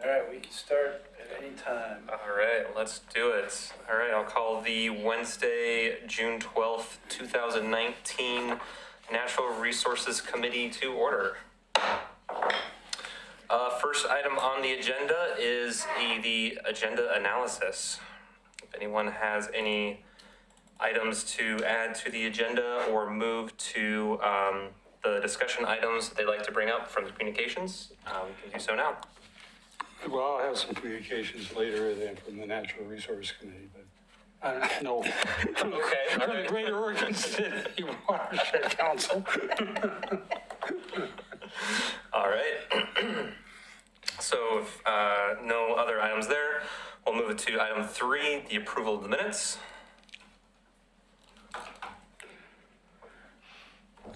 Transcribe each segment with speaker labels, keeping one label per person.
Speaker 1: All right, we can start at any time.
Speaker 2: All right, let's do it. All right, I'll call the Wednesday, June 12th, 2019 Natural Resources Committee to order. First item on the agenda is the agenda analysis. If anyone has any items to add to the agenda or move to the discussion items they'd like to bring up from the communications, we can do so now.
Speaker 3: Well, I'll have some communications later than from the Natural Resource Committee, but I don't know. From the Greater Oregon City Watershed Council.
Speaker 2: All right. So if no other items there, we'll move to item 3, the approval of the minutes.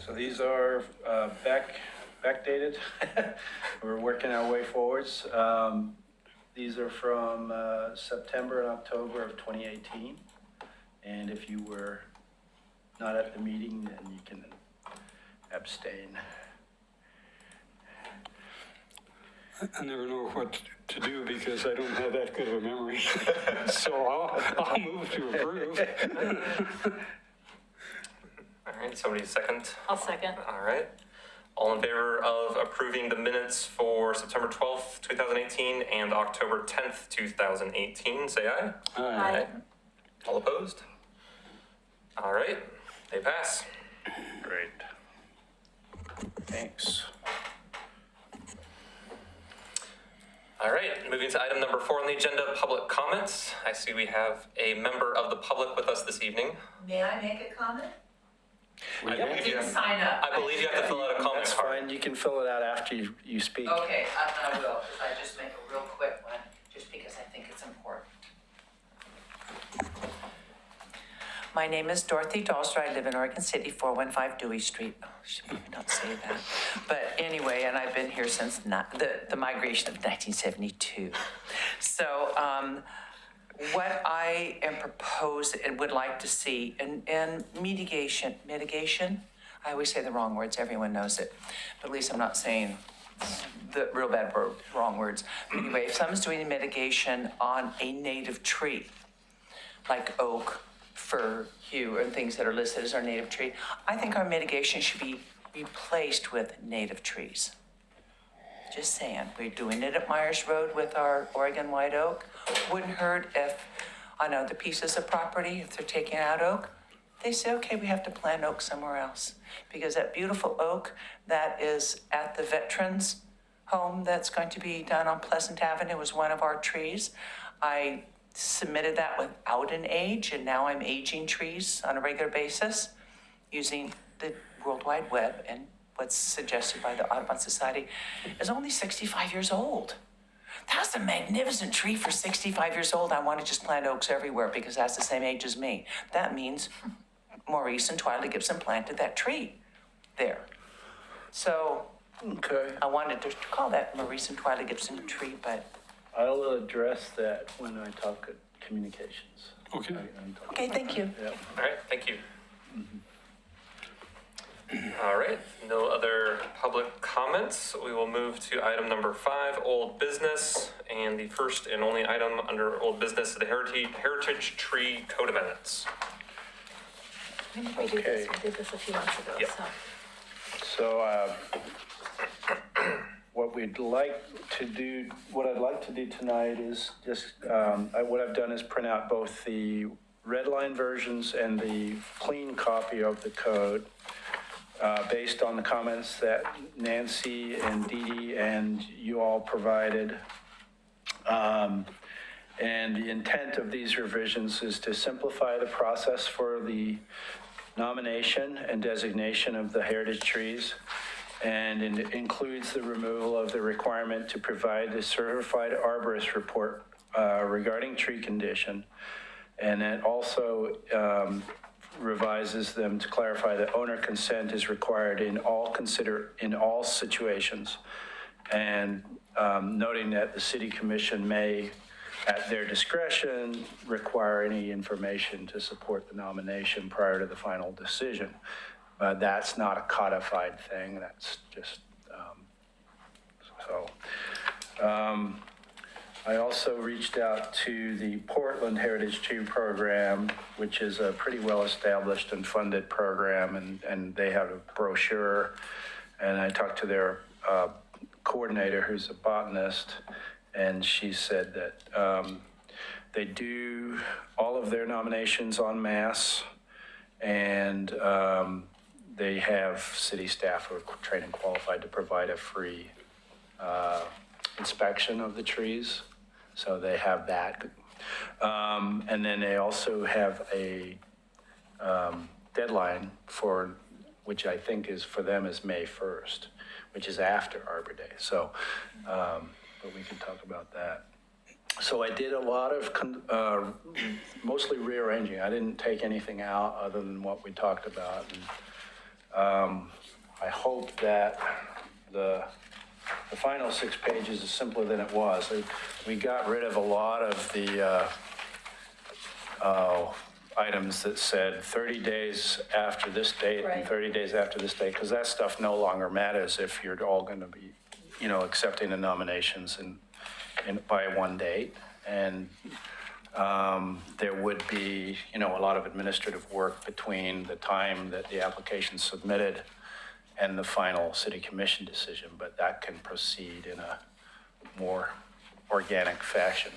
Speaker 1: So these are backdated. We're working our way forwards. These are from September and October of 2018. And if you were not at the meeting, then you can abstain.
Speaker 3: I never know what to do because I don't have that good of a memory. So I'll move to approve.
Speaker 2: All right, somebody second.
Speaker 4: I'll second.
Speaker 2: All right. All in favor of approving the minutes for September 12th, 2018 and October 10th, 2018, say aye.
Speaker 4: Aye.
Speaker 2: All opposed? All right, they pass.
Speaker 1: Great. Thanks.
Speaker 2: All right, moving to item number 4 on the agenda, public comments. I see we have a member of the public with us this evening.
Speaker 5: May I make a comment?
Speaker 2: I believe you
Speaker 5: Didn't
Speaker 2: have,
Speaker 5: sign up.
Speaker 2: I believe you have to fill out a comment
Speaker 1: That's
Speaker 2: card.
Speaker 1: fine. You can fill it out after you speak.
Speaker 5: Okay, I will, because I just make a real quick one, just because I think it's important. My name is Dorothy Dahlster. I live in Oregon City, 415 Dewey Street. Oh, should probably not say that. But anyway, and I've been here since the migration of 1972. So what I am proposed and would like to see, and mitigation, I always say the wrong words, everyone knows it, but at least I'm not saying the real bad wrong words. Anyway, if someone's doing mitigation on a native tree, like oak, fir, yew, and things that are listed as our native tree, I think our mitigation should be replaced with native trees. Just saying, we're doing it at Myers Road with our Oregon white oak. Wouldn't hurt if on other pieces of property, if they're taking out oak, they say, okay, we have to plant oak somewhere else. Because that beautiful oak that is at the Veterans Home that's going to be done on Pleasant Avenue was one of our trees. I submitted that without an age, and now I'm aging trees on a regular basis using the World Wide Web, and what's suggested by the Audubon Society is only 65 years old. That's a magnificent tree for 65 years old. I want to just plant oaks everywhere because that's the same age as me. That means Maurice and Twyla Gibson planted that tree there. So
Speaker 1: Okay.
Speaker 5: I wanted to call that Maurice and Twyla Gibson tree, but
Speaker 1: I'll address that when I talk at communications.
Speaker 3: Okay.
Speaker 5: okay, thank you.
Speaker 1: Yeah.
Speaker 2: All right, thank you. All right, no other public comments. We will move to item number 5, old business. And the first and only item under old business is the Heritage Tree Code Amendments.
Speaker 4: We did this a few months ago,
Speaker 2: Yep.
Speaker 4: so.
Speaker 1: So, what I'd like to do tonight is just, what I've done is print out both the red line versions and the clean copy of the code, based on the comments that Nancy and Dee Dee and you all provided. And the intent of these revisions is to simplify the process for the nomination and designation of the heritage trees. And it includes the removal of the requirement to provide the certified arborist report regarding tree condition. And it also revises them to clarify that owner consent is required in all situations. And noting that the city commission may, at their discretion, require any information to support the nomination prior to the final decision. But that's not a codified thing, that's just, I also reached out to the Portland Heritage Tree Program, which is a pretty well-established and funded program, and they have a brochure. And I talked to their coordinator, who's a botanist, and she said that they do all of their nominations en masse, and they have city staff who are trained and qualified to provide a free inspection of the trees. So they have that. And then they also have a deadline for, which I think is for them is May 1st, which is after Arbor Day. So, but we can talk about that. So I did a lot of mostly rearranging. I didn't take anything out other than what we talked about. And I hope that the final 6 pages is simpler than it was. We got rid of a lot of the items that said 30 days after this date and
Speaker 4: Right.
Speaker 1: 30 days after this date, because that stuff no longer matters if you're all going to be, accepting the nominations by one date. And there would be, a lot of administrative work between the time that the application's submitted and the final city commission decision, but that can proceed in a more organic fashion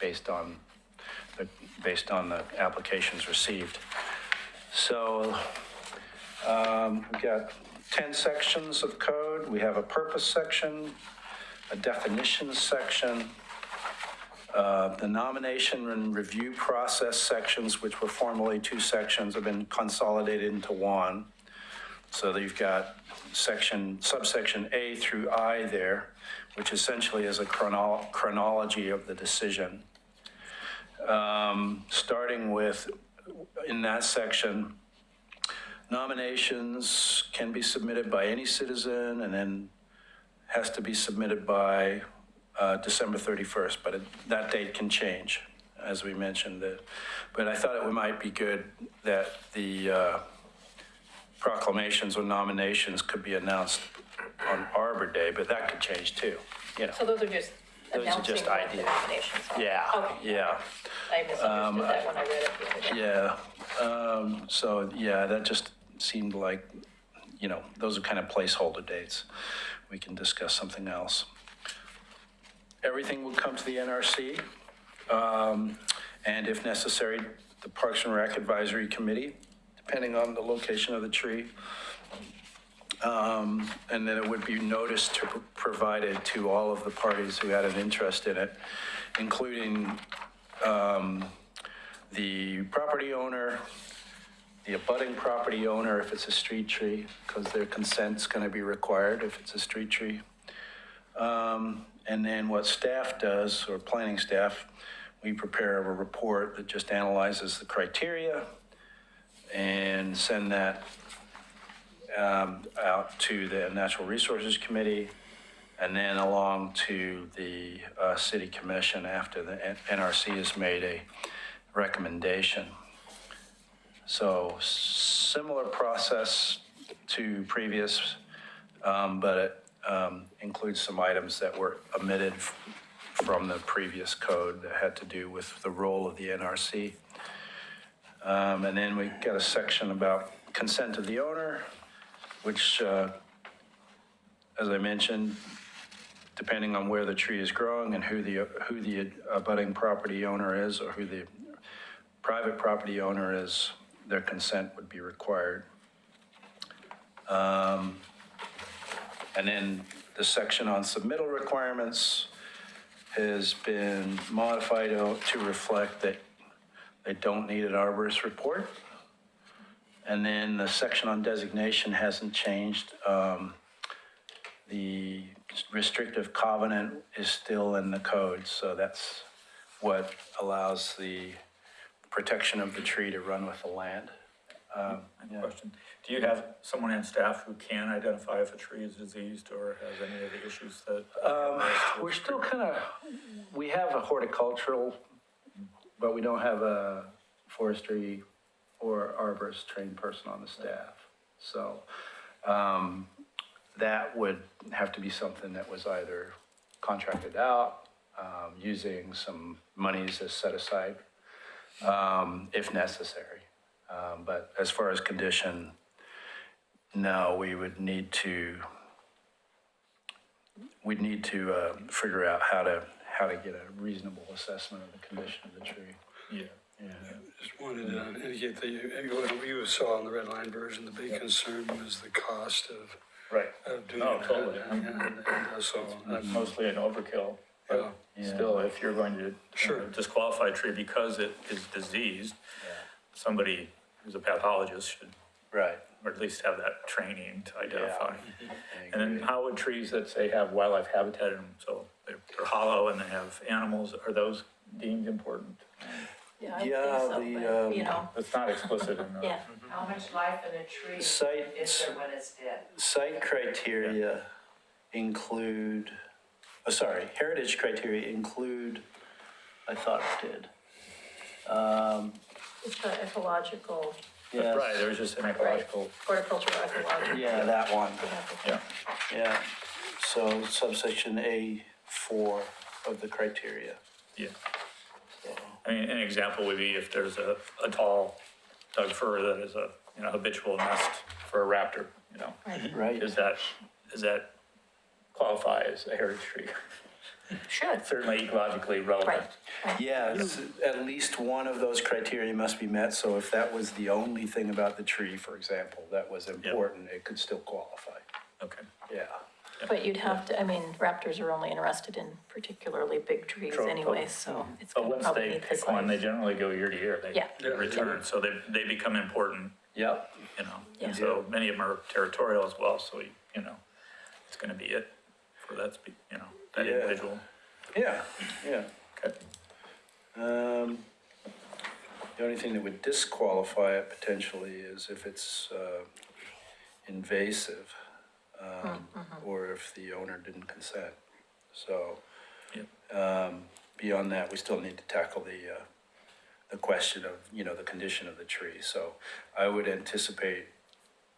Speaker 1: based on the applications received. So we've got 10 sections of code. We have a purpose section, a definitions section, the nomination and review process sections, which were formerly 2 sections, have been consolidated into one. So that you've got subsection A through I there, which essentially is a chronology of the decision. Starting with, in that section, nominations can be submitted by any citizen and then has to be submitted by December 31st, but that date can change, as we mentioned. But I thought it might be good that the proclamations or nominations could be announced on Arbor Day, but that could change too,
Speaker 4: So those are just
Speaker 1: Those are
Speaker 4: announcing
Speaker 1: just
Speaker 4: what the
Speaker 1: ideas.
Speaker 4: nominations are?
Speaker 1: Yeah,
Speaker 4: Okay.
Speaker 1: yeah,
Speaker 4: I misunderstood that when I read it the other day.
Speaker 1: yeah. So, yeah, that just seemed like, those are kind of placeholder dates. We can discuss something else. Everything will come to the NRC, and if necessary, the Parks and Rec Advisory Committee, depending on the location of the tree. And then it would be noticed provided to all of the parties who had an interest in it, including the property owner, the abutting property owner if it's a street tree, because their consent's going to be required if it's a street tree. And then what staff does, or planning staff, we prepare a report that just analyzes the criteria and send that out to the Natural Resources Committee, and then along to the City Commission after the NRC has made a recommendation. So similar process to previous, but it includes some items that were omitted from the previous code that had to do with the role of the NRC. And then we got a section about consent of the owner, which, as I mentioned, depending on where the tree is growing and who the abutting property owner is, or who the private property owner is, their consent would be required. And then the section on submittal requirements has been modified to reflect that they don't need an arborist report. And then the section on designation hasn't changed. The restrictive covenant is still in the code, so that's what allows the protection of the tree to run with the land.
Speaker 6: Question. Do you have someone on staff who can identify if a tree is diseased or has any of the issues that?
Speaker 1: We're still we have a horticultural, but we don't have a forestry or arborist trained person on the staff. So that would have to be something that was either contracted out using some monies as set aside, if necessary. But as far as condition, no, we'd need to figure out how to get a reasonable assessment of the condition of the tree.
Speaker 6: Yeah.
Speaker 1: Yeah.
Speaker 3: Just wanted to indicate that you saw in the red line version, the big concern was the cost of
Speaker 6: Right.
Speaker 3: doing
Speaker 6: No,
Speaker 3: that.
Speaker 6: totally.
Speaker 3: And so,
Speaker 6: Mostly an overkill.
Speaker 3: yeah,
Speaker 1: Yeah.
Speaker 6: Still, if you're going to
Speaker 3: Sure.
Speaker 6: disqualify a tree because it is diseased, somebody who's a pathologist should,
Speaker 1: Right.
Speaker 6: or at least have that training to identify.
Speaker 1: I
Speaker 6: And then
Speaker 1: agree.
Speaker 6: how would trees that say have wildlife habitat in them, so they're hollow and they have animals, are those deemed important?
Speaker 4: Yeah, I would
Speaker 1: Yeah,
Speaker 4: think so,
Speaker 1: the,
Speaker 4: but, you know,
Speaker 6: It's not explicit in the.
Speaker 4: yeah.
Speaker 5: How much life in a tree
Speaker 1: Site-
Speaker 5: is there when it's dead?
Speaker 1: Site criteria include, heritage criteria include, I thought it did.
Speaker 4: It's the ecological,
Speaker 1: Yes.
Speaker 6: Right, there was just an ecological,
Speaker 4: horticultural ecological.
Speaker 1: Yeah, that one,
Speaker 6: yeah.
Speaker 1: yeah. So subsection A4 of the criteria.
Speaker 6: Yeah.
Speaker 1: So,
Speaker 6: I mean, an example would be if there's a tall Doug fir that is a, habitual nest for a raptor,
Speaker 1: Right,
Speaker 6: Does that qualify as a heritage tree?
Speaker 4: Should,
Speaker 6: Certainly ecologically relevant.
Speaker 4: right.
Speaker 1: yeah, at least one of those criteria must be met, so if that was the only thing about the tree, for example, that was important, it could still qualify,
Speaker 6: Okay.
Speaker 1: yeah.
Speaker 4: But you'd have to, I mean, raptors are only interested in particularly big trees
Speaker 6: True,
Speaker 4: anyway,
Speaker 6: totally.
Speaker 4: so it's
Speaker 6: But
Speaker 4: gonna
Speaker 6: once
Speaker 4: probably
Speaker 6: they
Speaker 4: meet the
Speaker 6: pick one, they
Speaker 4: size.
Speaker 6: generally go year to year. They
Speaker 4: Yeah.
Speaker 6: return, so they become important,
Speaker 1: Yep,
Speaker 4: Yeah.
Speaker 6: And so many of them are territorial as well, so, it's gonna be it for that, that
Speaker 1: Yeah.
Speaker 6: individual.
Speaker 1: yeah, yeah.
Speaker 6: Okay.
Speaker 1: The only thing that would disqualify it potentially is if it's invasive, or if the owner didn't consent. So, beyond that, we still need to tackle the question of, the condition of the tree. So I would anticipate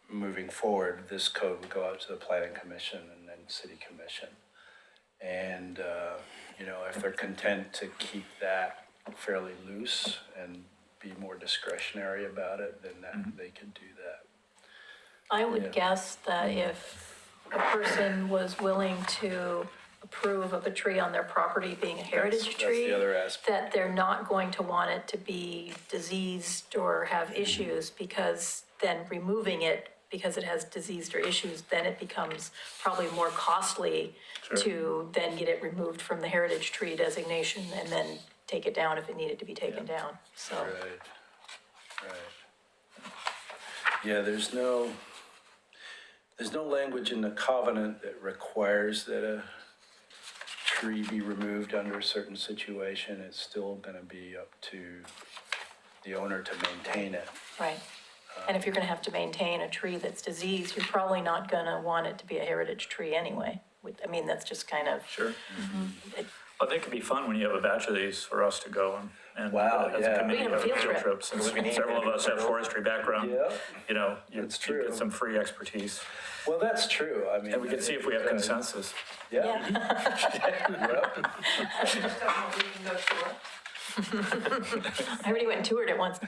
Speaker 1: moving forward, this code would go out to the planning commission and then city commission. And, if they're content to keep that fairly loose and be more discretionary about it, then they can do that.
Speaker 4: I
Speaker 1: Yeah.
Speaker 4: would guess that if a person was willing to approve of a tree on their property being a heritage
Speaker 1: That's
Speaker 4: tree,
Speaker 1: the other aspect.
Speaker 4: that they're not going to want it to be diseased or have issues, because then removing it because it has diseased or issues, then it becomes probably more costly to then get it removed from the heritage tree designation and then take it down if it needed to be taken down, so.
Speaker 1: Right. Yeah, there's no language in the covenant that requires that a tree be removed under a certain situation. It's still gonna be up to the owner to maintain it.
Speaker 4: Right. And if you're gonna have to maintain a tree that's diseased, you're probably not gonna want it to be a heritage tree anyway. I mean, that's just kind of,
Speaker 6: Sure. Well, they could be fun when you have a batch of these for us to go and
Speaker 1: Wow,
Speaker 6: as
Speaker 1: yeah.
Speaker 6: a committee
Speaker 4: We have a
Speaker 6: have
Speaker 4: field
Speaker 6: field
Speaker 4: trip.
Speaker 6: trips. Since several of us have forestry background,
Speaker 1: Yeah,
Speaker 6: you
Speaker 1: That's true.
Speaker 6: get some free expertise.
Speaker 1: well, that's true. I mean.
Speaker 6: And we can see if we have consensus.
Speaker 1: Yeah.
Speaker 4: yeah.
Speaker 1: Yep.
Speaker 5: Just don't know if we can go tour.
Speaker 4: I already went and toured it once.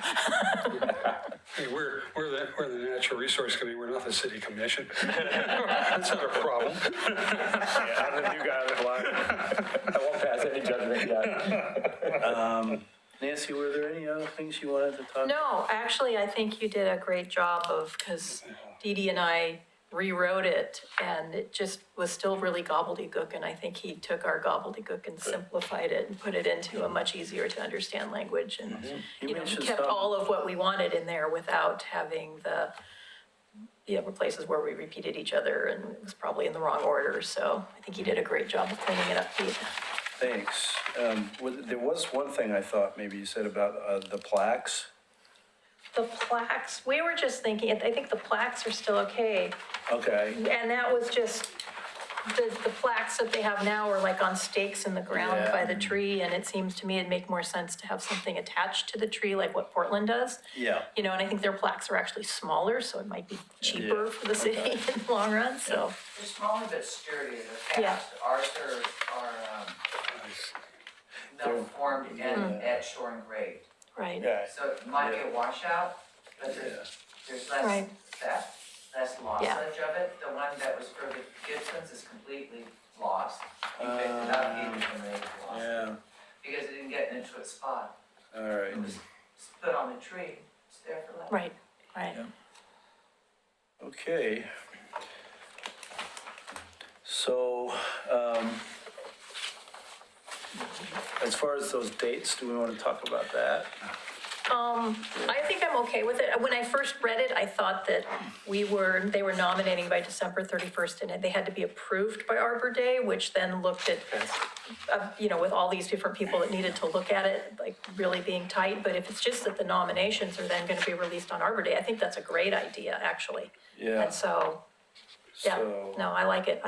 Speaker 3: hey, we're the Natural Resource Committee, we're not the city commission. That's not a problem.
Speaker 6: Yeah, I'm the new guy on the block. I won't pass any judgment yet.
Speaker 1: Nancy, were there any other things you wanted to talk?
Speaker 4: No, actually, I think you did a great job of, because Dee Dee and I rewrote it, and it just was still really gobbledygook, and I think he took our gobbledygook and simplified it and put it into a much easier to understand language, and,
Speaker 1: You mentioned
Speaker 4: kept
Speaker 1: some-
Speaker 4: all of what we wanted in there without having the other places where we repeated each other, and it was probably in the wrong order, so I think he did a great job of cleaning it up, Pete.
Speaker 1: Thanks. There was one thing I thought maybe you said about the plaques.
Speaker 4: The plaques, we were just thinking, I think the plaques are still okay.
Speaker 1: Okay,
Speaker 4: And that was just, the plaques that they have now are like on stakes in the ground by the tree, and it seems to me it'd make more sense to have something attached to the tree like what Portland does.
Speaker 1: yeah.
Speaker 4: And I think their plaques are actually smaller, so it might be cheaper for the city in the long run, so.
Speaker 5: They're smaller but sturdy, they're
Speaker 4: Yeah.
Speaker 5: fast. Ours are No formed and at shore and grade.
Speaker 4: Right,
Speaker 1: Yeah,
Speaker 5: So it might be a washout, but there's less
Speaker 4: Right.
Speaker 5: theft, less lossage of it. The one that was for the Gibsons is completely lost. You picked it up, even when they lost it,
Speaker 1: yeah,
Speaker 5: because it didn't get into its spot.
Speaker 1: all right.
Speaker 5: It was put on the tree, it's there for life.
Speaker 4: right, right.
Speaker 1: Okay. So, as far as those dates, do we want to talk about that?
Speaker 4: I think I'm okay with it. When I first read it, I thought that they were nominating by December 31st, and they had to be approved by Arbor Day, which then looked at, with all these different people that needed to look at it, like really being tight. But if it's just that the nominations are then gonna be released on Arbor Day, I think that's a great idea, actually.
Speaker 1: Yeah.
Speaker 4: And so, yeah,
Speaker 1: So-
Speaker 4: no, I like it.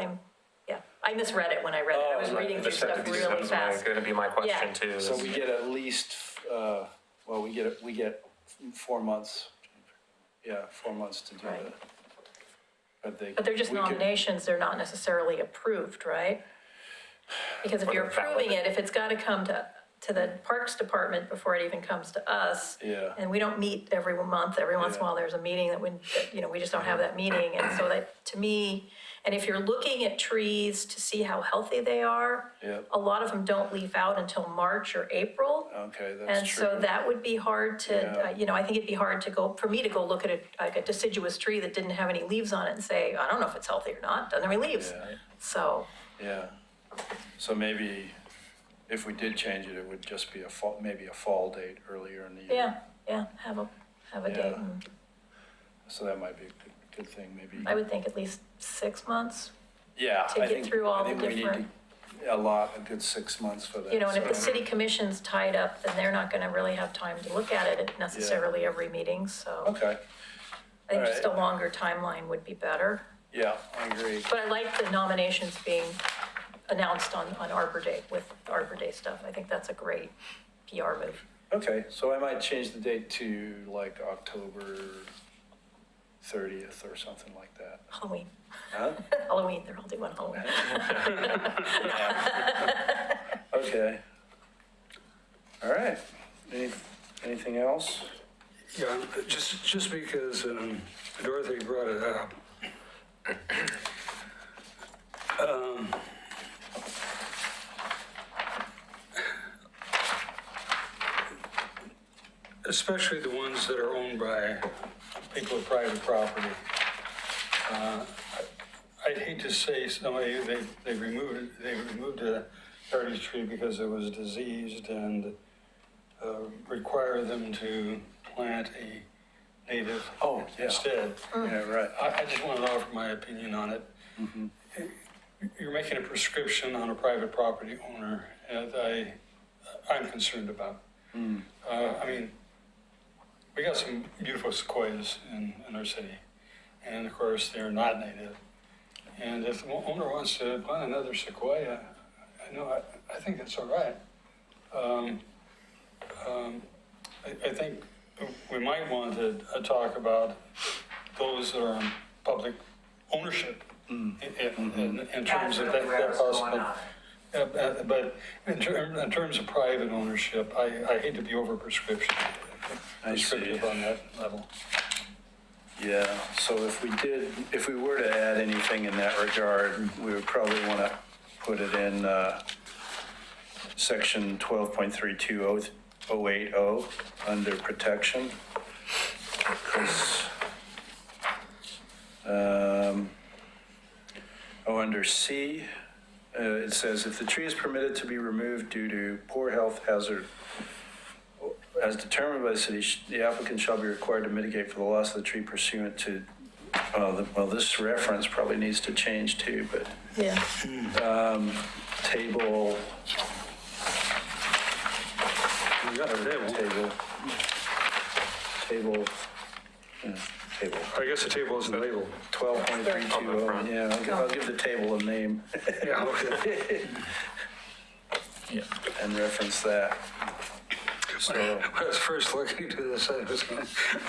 Speaker 4: I misread it when I read it. I was
Speaker 1: Oh, right.
Speaker 4: reading through
Speaker 2: That
Speaker 4: stuff really
Speaker 2: was
Speaker 4: fast.
Speaker 2: going to be my question
Speaker 4: Yeah.
Speaker 2: too.
Speaker 1: So we get at least, we get 4 months. Yeah, 4 months to do
Speaker 4: Right.
Speaker 1: that.
Speaker 4: But they're just
Speaker 1: we could-
Speaker 4: nominations, they're not necessarily approved, right? Because if
Speaker 2: Or
Speaker 4: you're
Speaker 2: they're valid.
Speaker 4: approving it, if it's gotta come to the Parks Department before it even comes to us.
Speaker 1: Yeah.
Speaker 4: And we don't meet every month, every once in a
Speaker 1: Yeah.
Speaker 4: while, there's a meeting we just don't have that meeting, and so that, to me, and if you're looking at trees to see how healthy they are.
Speaker 1: Yeah.
Speaker 4: A lot of them don't leaf out until March or April.
Speaker 1: Okay, that's
Speaker 4: And
Speaker 1: true.
Speaker 4: so that would be hard to,
Speaker 1: Yeah.
Speaker 4: I think it'd be hard for me to go look at like a deciduous tree that didn't have any leaves on it and say, I don't know if it's healthy or not, doesn't have any leaves.
Speaker 1: Yeah.
Speaker 4: So,
Speaker 1: Yeah. So maybe if we did change it, it would just be maybe a fall date earlier in the year.
Speaker 4: yeah, have a
Speaker 1: Yeah.
Speaker 4: date. And
Speaker 1: So that might be a good thing, maybe.
Speaker 4: I would think at least 6 months,
Speaker 1: Yeah,
Speaker 4: to
Speaker 1: I
Speaker 4: get
Speaker 1: think,
Speaker 4: through all
Speaker 1: I think
Speaker 4: the
Speaker 1: we need
Speaker 4: different-
Speaker 1: a good 6 months for that.
Speaker 4: and if the
Speaker 1: so-
Speaker 4: city commission's tied up, then they're not gonna really have time to look at it necessarily every meeting, so.
Speaker 1: Okay,
Speaker 4: I think just a
Speaker 1: alright.
Speaker 4: longer timeline would be better.
Speaker 1: yeah, I agree.
Speaker 4: But I like the nominations being announced on Arbor Day with Arbor Day stuff. I think that's a great PR move.
Speaker 1: Okay, so I might change the date to like October 30th or something like that.
Speaker 4: Halloween.
Speaker 1: Huh?
Speaker 4: Halloween, they're all doing Halloween.
Speaker 1: Okay. All right. Anything else?
Speaker 3: Yeah, just because Dorothy brought it up. Especially the ones that are owned by people with private property. I'd hate to say somebody, they removed a heritage tree because it was diseased and require them to plant a native
Speaker 1: Oh, yeah.
Speaker 3: instead.
Speaker 1: Yeah, right.
Speaker 3: I just want to offer my opinion on it. You're making a prescription on a private property owner, and I'm concerned about. I mean, we got some beautiful sequoias in our city, and of course, they're not native. And if the owner wants to plant another sequoia, I think that's all right. I think we might want to talk about those that are in public ownership in terms
Speaker 5: That's
Speaker 3: of
Speaker 5: really where
Speaker 3: that
Speaker 5: it's going
Speaker 3: possible.
Speaker 5: on.
Speaker 3: But in terms of private ownership, I hate to be over prescriptive
Speaker 1: I see.
Speaker 3: on that level.
Speaker 1: Yeah, so if we were to add anything in that regard, we would probably want to put it in section 12.32080 under protection. Because, under C, it says, if the tree is permitted to be removed due to poor health hazard as determined by the city, the applicant shall be required to mitigate for the loss of the tree pursuant to, this reference probably needs to change too, but
Speaker 4: Yeah.
Speaker 1: table,
Speaker 3: We got a table.
Speaker 1: table,
Speaker 3: I guess the table isn't labeled.
Speaker 1: 12.320, yeah, I'll give the table a name
Speaker 3: Yeah, okay.
Speaker 6: Yeah.
Speaker 1: and reference that. So,
Speaker 3: When I was first looking to this, I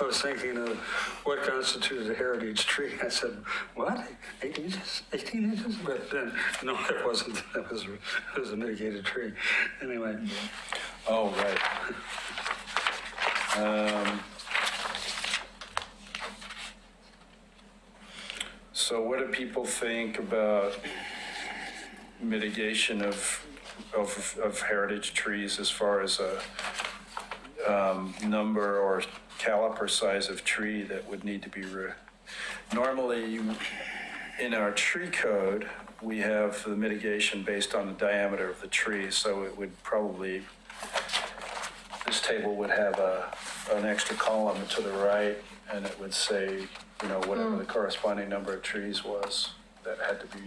Speaker 3: was thinking of what constitutes a heritage tree. I said, what? 8 inches? 18 inches? But then, no, it wasn't. It was a mitigated tree. Anyway,
Speaker 1: oh, right. So what do people think about mitigation of heritage trees as far as a number or caliper size of tree that would need to be normally, in our tree code, we have the mitigation based on the diameter of the tree, so it would probably, this table would have an extra column to the right, and it would say, whatever the corresponding number of trees was that had to be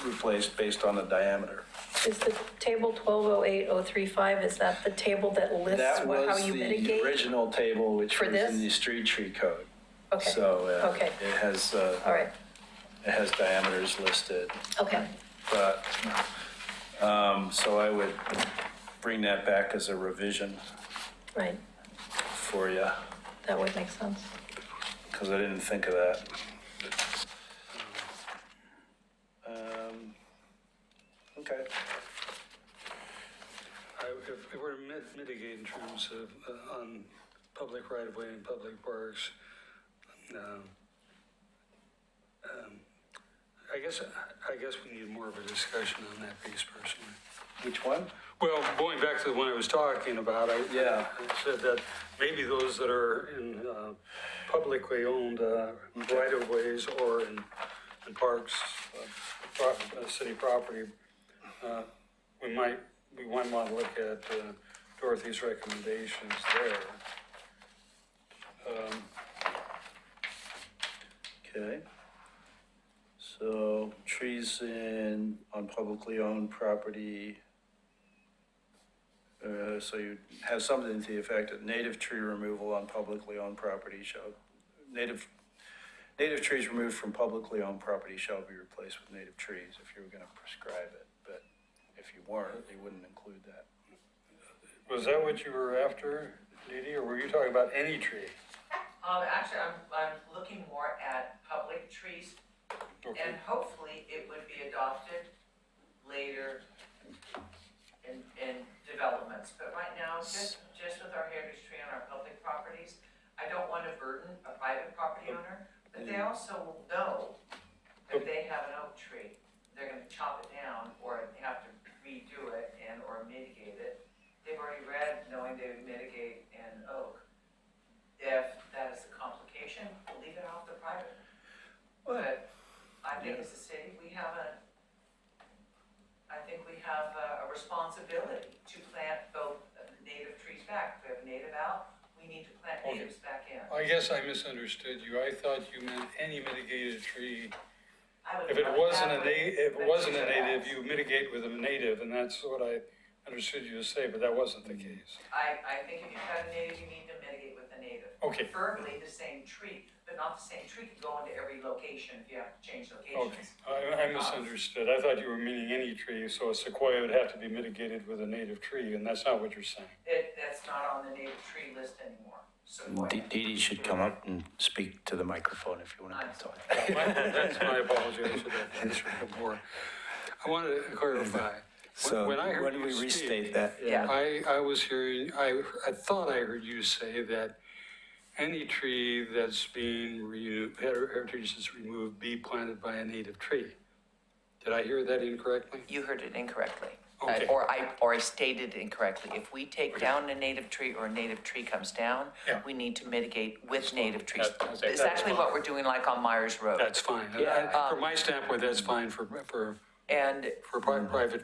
Speaker 1: replaced based on the diameter.
Speaker 4: Is the table 1208035, is that the table that lists
Speaker 1: That
Speaker 4: how
Speaker 1: was
Speaker 4: you
Speaker 1: the
Speaker 4: mitigate?
Speaker 1: original table, which
Speaker 4: For
Speaker 1: was
Speaker 4: this?
Speaker 1: in the street tree code.
Speaker 4: Okay,
Speaker 1: So
Speaker 4: Okay.
Speaker 1: it has,
Speaker 4: all right,
Speaker 1: it has diameters listed,
Speaker 4: okay,
Speaker 1: but, so I would bring that back as a revision
Speaker 4: right,
Speaker 1: for you,
Speaker 4: that would make sense.
Speaker 1: because I didn't think of that. Okay.
Speaker 3: if it were to mitigate in terms of on public right-of-way and public parks, I guess we need more of a discussion on that piece personally.
Speaker 1: Which one?
Speaker 3: Well, going back to the one I was talking about,
Speaker 1: Yeah.
Speaker 3: I said that maybe those that are in publicly owned right-of-ways or in parks, city property, we might want to look at Dorothy's recommendations there.
Speaker 1: Okay. So trees on publicly owned property. So you have something to the effect that native tree removal on publicly owned property native trees removed from publicly owned property shall be replaced with native trees if you were going to prescribe it. But if you weren't, you wouldn't include that.
Speaker 3: Was that what you were after, Dee Dee, or were you talking about any tree?
Speaker 5: Actually, I'm looking more at public trees,
Speaker 3: Okay.
Speaker 5: and hopefully it would be adopted later in developments. But right now, just with our heritage tree on our public properties, I don't want to burden a private property owner, but they also will know if they have an oak tree, they're gonna chop it down, or they have to redo it or mitigate it. They've already read knowing they would mitigate an oak. If that is a complication, we'll leave it off the private. But I think as a city, we have a responsibility to plant both native trees back. If we have a native out, we need to plant
Speaker 3: Okay.
Speaker 5: natives back in.
Speaker 3: I guess I misunderstood you. I thought you meant any mitigated tree.
Speaker 5: I would
Speaker 3: If it
Speaker 5: love
Speaker 3: wasn't
Speaker 5: that,
Speaker 3: a if it
Speaker 5: but
Speaker 3: wasn't a
Speaker 5: these are
Speaker 3: native,
Speaker 5: bad.
Speaker 3: you mitigate with a native, and that's what I understood you to say, but that wasn't the case.
Speaker 5: I think if you've got a native, you need to mitigate with a native.
Speaker 3: Okay.
Speaker 5: Preferably the same tree, but not the same tree could go into every location if you have to change
Speaker 3: Okay,
Speaker 5: locations.
Speaker 3: I misunderstood. I thought you were meaning any tree, so a sequoia would have to be mitigated with a native tree, and that's not what you're saying.
Speaker 5: That's not on the native tree list anymore, so.
Speaker 1: Dee Dee should come up and speak to the microphone if you want
Speaker 5: I'm
Speaker 1: to talk.
Speaker 3: That's my apology. I should have answered it more. I wanted to clarify.
Speaker 1: So
Speaker 3: When I heard
Speaker 1: when
Speaker 3: you
Speaker 1: we
Speaker 3: speak,
Speaker 1: restate that?
Speaker 5: Yeah.
Speaker 3: I was hearing, I thought I heard you say that any tree that's being heritage is removed be planted by a native tree. Did I hear that incorrectly?
Speaker 5: You heard it incorrectly.
Speaker 3: Okay.
Speaker 5: Or I stated incorrectly. If we take down a native tree or a native tree comes down,
Speaker 3: Yeah.
Speaker 5: we need to mitigate with native trees.
Speaker 3: That's
Speaker 5: It's actually what we're doing like on Myers Road.
Speaker 3: That's fine. From my standpoint, that's fine for
Speaker 5: And
Speaker 3: private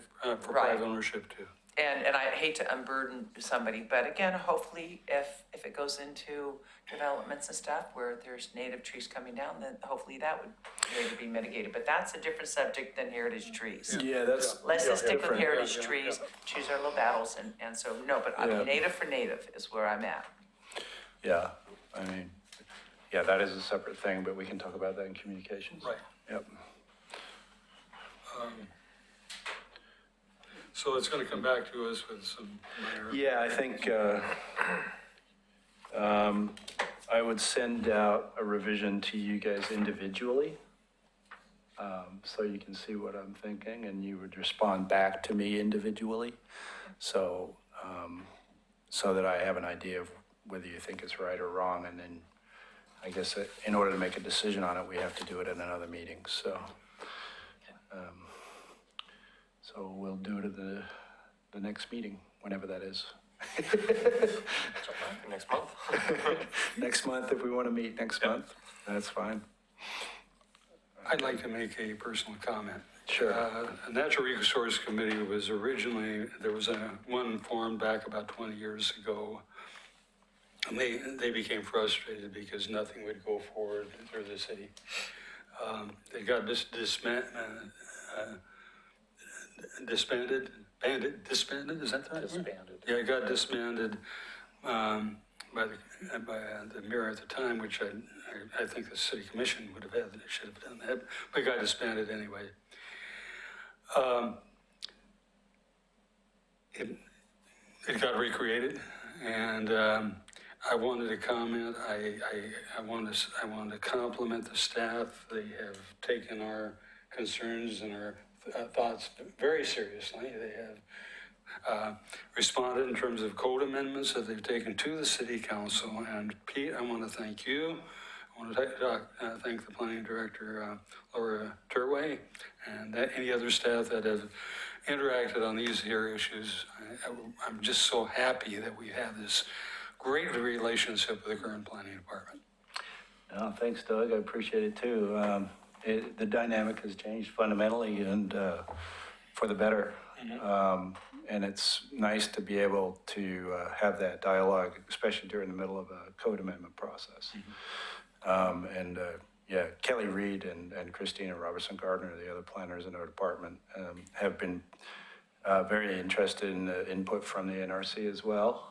Speaker 5: Right.
Speaker 3: ownership too.
Speaker 5: And I hate to unburden somebody, but again, hopefully if it goes into developments and stuff where there's native trees coming down, then hopefully that would later be mitigated. But that's a different subject than heritage trees.
Speaker 1: Yeah, that's.
Speaker 5: Let's just stick with
Speaker 1: different.
Speaker 5: heritage
Speaker 3: Yeah, yeah,
Speaker 5: trees,
Speaker 3: yeah.
Speaker 5: choose our little battles, and so, no, but I
Speaker 1: Yeah.
Speaker 5: mean, native for native is where I'm at.
Speaker 1: Yeah, I mean, yeah, that is a separate thing, but we can talk about that in communications.
Speaker 3: Right.
Speaker 1: Yep.
Speaker 3: So So it's gonna come back to us with some minor.
Speaker 1: Yeah, I think I would send out a revision to you guys individually, so you can see what I'm thinking, and you would respond back to me individually. So, so that I have an idea of whether you think it's right or wrong, and then I guess in order to make a decision on it, we have to do it in another meeting, so. So we'll do it at the next meeting, whenever that is.
Speaker 2: Next month.
Speaker 1: Next month, if we want to meet next month, that's fine.
Speaker 3: I'd like to make a personal comment.
Speaker 1: Sure.
Speaker 3: A Natural Resource Committee was originally, there was one formed back about 20 years ago. And they became frustrated because nothing would go forward through the city. They got disbanded, is that right?
Speaker 6: Disbanded.
Speaker 3: Yeah, it got disbanded by the mayor at the time, which I think the city commission would have had, should have done that, but it got disbanded anyway. It got recreated, and I wanted to comment. I want to compliment the staff. They have taken our concerns and our thoughts very seriously. They have responded in terms of code amendments that they've taken to the city council. And Pete, I want to thank you. I want to thank the planning director, Laura Turway, and any other staff that have interacted on these here issues. I'm just so happy that we have this great relationship with the current planning department.
Speaker 1: No, thanks, Doug. I appreciate it too. The dynamic has changed fundamentally and for the better. And it's nice to be able to have that dialogue, especially during the middle of a code amendment process. Yeah, Kelly Reed and Christina Robertson Gardner, the other planners in our department, have been very interested in the input from the NRC as well.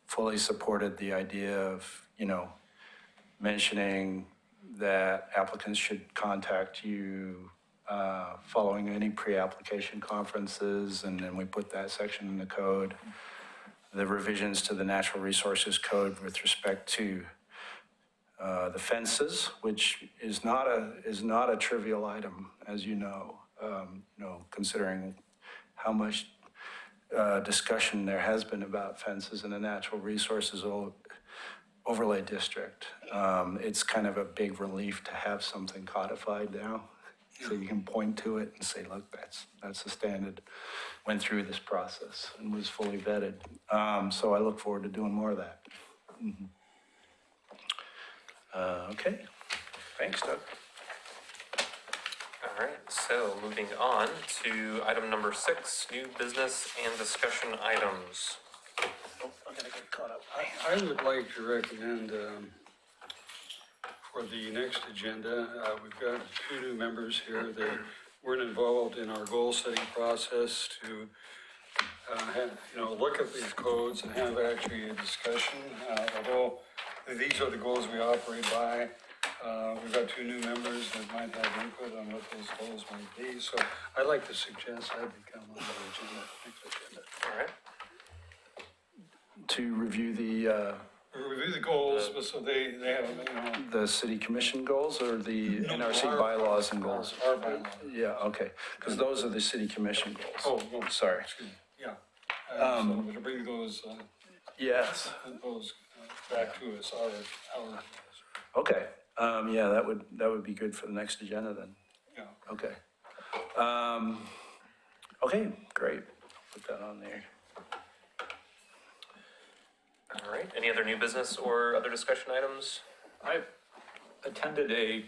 Speaker 1: Fully supported the idea of, mentioning that applicants should contact you following any pre-application conferences, and then we put that section in the code. The revisions to the Natural Resources Code with respect to the fences, which is not a trivial item, as you know, considering how much discussion there has been about fences in the Natural Resources Overlay District. It's kind of a big relief to have something codified now, so you can point to it and say, look, that's the standard. Went through this process and was fully vetted. So I look forward to doing more of that. Okay, thanks, Doug.
Speaker 2: All right, so moving on to item number 6, new business and discussion items.
Speaker 1: Oh, I'm gonna get caught up.
Speaker 3: I would like to recommend for the next agenda, we've got 2 new members here. They weren't involved in our goal-setting process to have, look at these codes and have actually a discussion. Although these are the goals we operate by, we've got 2 new members that might have input on what those goals might be. So I'd like to suggest that become on the agenda, next agenda.
Speaker 2: All right.
Speaker 1: To review the
Speaker 3: Review the goals, but so they have,
Speaker 1: the city commission goals or the NRC
Speaker 3: our-
Speaker 1: bylaws and goals?
Speaker 3: Our bylaws.
Speaker 1: Yeah, okay, because those are the city commission goals.
Speaker 3: Oh, no,
Speaker 1: Sorry.
Speaker 3: excuse me, yeah. So to bring those,
Speaker 1: Yes,
Speaker 3: back to us, our,
Speaker 1: okay. Yeah, that would be good for the next agenda then.
Speaker 3: yeah.
Speaker 1: Okay. Okay, great. Put that on there.
Speaker 2: All right, any other new business or other discussion items?
Speaker 6: I attended a